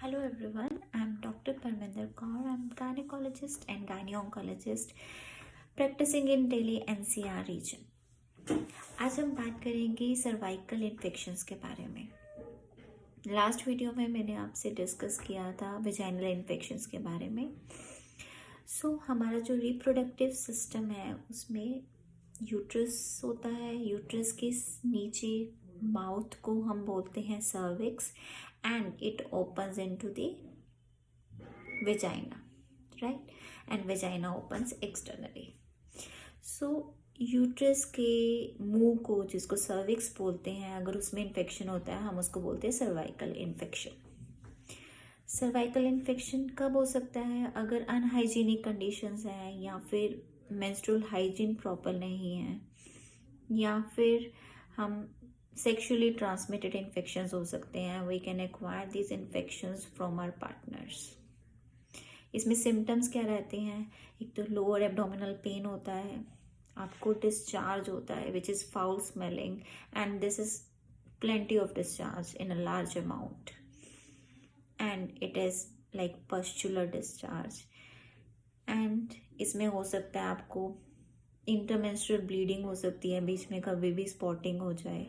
Hello everyone, I'm Dr. Parminder Kaur. I'm gynecologist and gyne-oncologist practicing in Delhi NCR region. आज हम बात करेंगे cervical infections के बारे में। लास्ट वीडियो में मैंने आपसे डिस्कस किया था वेजाइनल इन्फेक्शंस के बारे में। हमारा जो रिप्रोडक्टिव सिस्टम है उसमें यूट्रस होता है। यूट्रस के नीचे माउथ को हम बोलते हैं cervix and it opens into the vagina, right? And vagina opens externally. Uterus के मुंह को, जिसको सर्विक्स बोलते हैं, अगर उसमें इन्फेक्शन होता है हम उसको बोलते हैं सर्वाइकल इन्फेक्शन। सर्वाइकल इन्फेक्शन कब हो सकता है? अगर अनहाइजीनिक कंडीशंस हैं, या फिर मेंस्ट्रुअल हाइजीन प्रॉपर नहीं है, या फिर हम सेक्शुअली ट्रांसमिटेड इन्फेक्शंस हो सकते हैं। We can acquire this infections from our partners. इसमें सिम्टम्स क्या रहते हैं? एक तो लोअर एब्डोमिनल पेन होता है, आपको डिस्चार्ज होता है which is foul smelling, and this is plenty of discharge in a large amount, and it is like pustular discharge. and इसमें हो सकता है आपको इंटरमेंस्ट्रुअल ब्लीडिंग हो सकती है, बीच में कभी भी स्पॉटिंग हो जाए,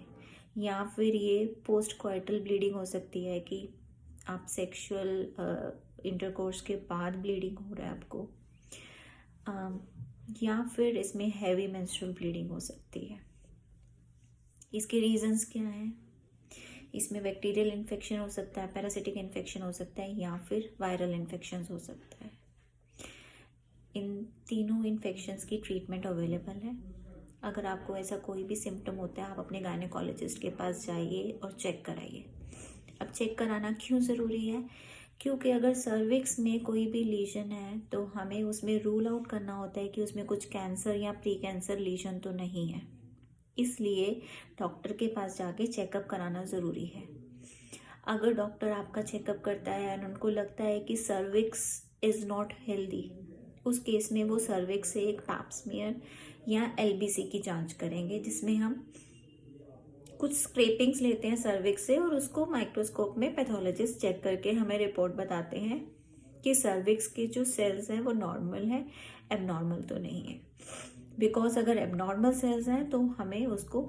या फिर ये पोस्ट कॉइटल ब्लीडिंग हो सकती है कि आप सेक्सुअल इंटरकोर्स के बाद ब्लीडिंग हो रहा है आपको, या फिर इसमें हैवी मेंस्ट्रुअल ब्लीडिंग हो सकती है। इसके रीजंस क्या हैं? इसमें बैक्टीरियल इन्फेक्शन हो सकता है, पैरासिटिक इन्फेक्शन हो सकता है, या फिर वायरल इन्फेक्शन हो सकता है। इन तीनों इन्फेक्शंस की ट्रीटमेंट अवेलेबल है। अगर आपको ऐसा कोई भी सिम्टम होता है, आप अपने गायनेकोलॉजिस्ट के पास जाइए और चेक कराइए। अब चेक कराना क्यों ज़रूरी है? क्योंकि अगर सर्विक्स में कोई भी लीजन है तो हमें उसमें रूल आउट करना होता है कि उसमें कुछ कैंसर या प्री कैंसर लीजन तो नहीं है। इसलिए डॉक्टर के पास जाके चेकअप कराना ज़रूरी है। अगर डॉक्टर आपका चेकअप करता है एंड उनको लगता है कि सर्विक्स इज़ नॉट हेल्दी, उस केस में वो सर्विक्स से एक पैप स्मीयर या LBC की जांच करेंगे, जिसमें हम कुछ स्क्रेपिंग्स लेते हैं सर्विक्स से और उसको माइक्रोस्कोप में पैथोलॉजिस्ट चेक करके हमें रिपोर्ट बताते हैं कि सर्विक्स के जो सेल्स हैं वो नॉर्मल है, एबनॉर्मल तो नहीं है। बिकॉज अगर एबनॉर्मल सेल्स हैं तो हमें उसको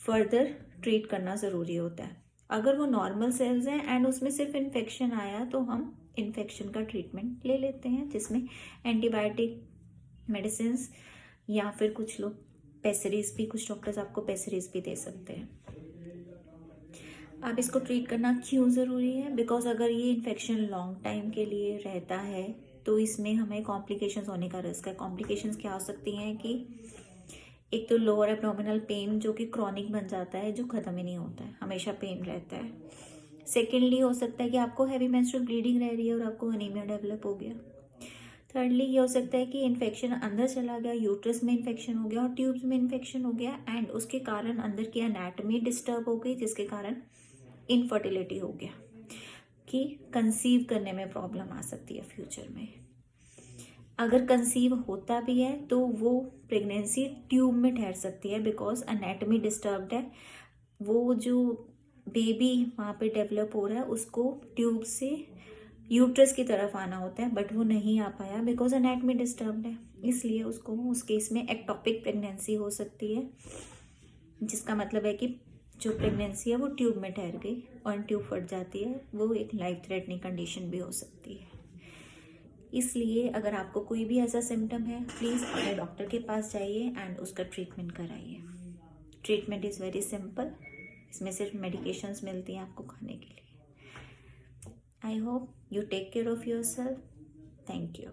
फर्दर ट्रीट करना ज़रूरी होता है। अगर वो नॉर्मल सेल्स हैं एंड उसमें सिर्फ इन्फेक्शन आया तो हम इन्फेक्शन का ट्रीटमेंट ले लेते हैं, जिसमें एंटीबायोटिक मेडिसिन या फिर कुछ लोग पेसरीज भी, कुछ डॉक्टर्स आपको पेसरीज भी दे सकते हैं। अब इसको ट्रीट करना क्यों ज़रूरी है? बिकॉज अगर ये इन्फेक्शन लॉन्ग टाइम के लिए रहता है तो इसमें हमें कॉम्प्लिकेशंस होने का रिस्क है। कॉम्प्लिकेशंस क्या हो सकती हैं कि एक तो लोअर एब्डोमिनल पेन जो कि क्रॉनिक बन जाता है, जो ख़त्म ही नहीं होता है, हमेशा पेन रहता है। सेकेंडली हो सकता है कि आपको हैवी मेंस्ट्रुअल ब्लीडिंग रह रही है और आपको अनीमिया डेवलप हो गया। थर्डली ये हो सकता है कि इन्फेक्शन अंदर चला गया, यूट्रस में इन्फेक्शन हो गया और ट्यूब्स में इन्फेक्शन हो गया, एंड उसके कारण अंदर की एनाटमी डिस्टर्ब हो गई, जिसके कारण इनफर्टिलिटी हो गया, कि कंसीव करने में प्रॉब्लम आ सकती है फ्यूचर में। अगर कंसीव होता भी है तो वो प्रेगनेंसी ट्यूब में ठहर सकती है, बिकॉज एनाटमी डिस्टर्ब्ड है। वो जो बेबी वहाँ पे डेवलप हो रहा है उसको ट्यूब से यूट्रस की तरफ आना होता है, बट वो नहीं आ पाया बिकॉज एनाटमी डिस्टर्ब्ड है। इसलिए उसको उस केस में एक्टोपिक प्रेगनेंसी हो सकती है, जिसका मतलब है कि जो प्रेगनेंसी है वो ट्यूब में ठहर गई और ट्यूब फट जाती है। वो एक लाइफ थ्रेटनिंग कंडीशन भी हो सकती है। इसलिए अगर आपको कोई भी ऐसा सिम्टम है, प्लीज़ अपने डॉक्टर के पास जाइए एंड उसका ट्रीटमेंट कराइए। Treatment is very simple. इसमें सिर्फ मेडिकेशंस मिलती हैं आपको खाने के लिए। I hope you take care of yourself. Thank you.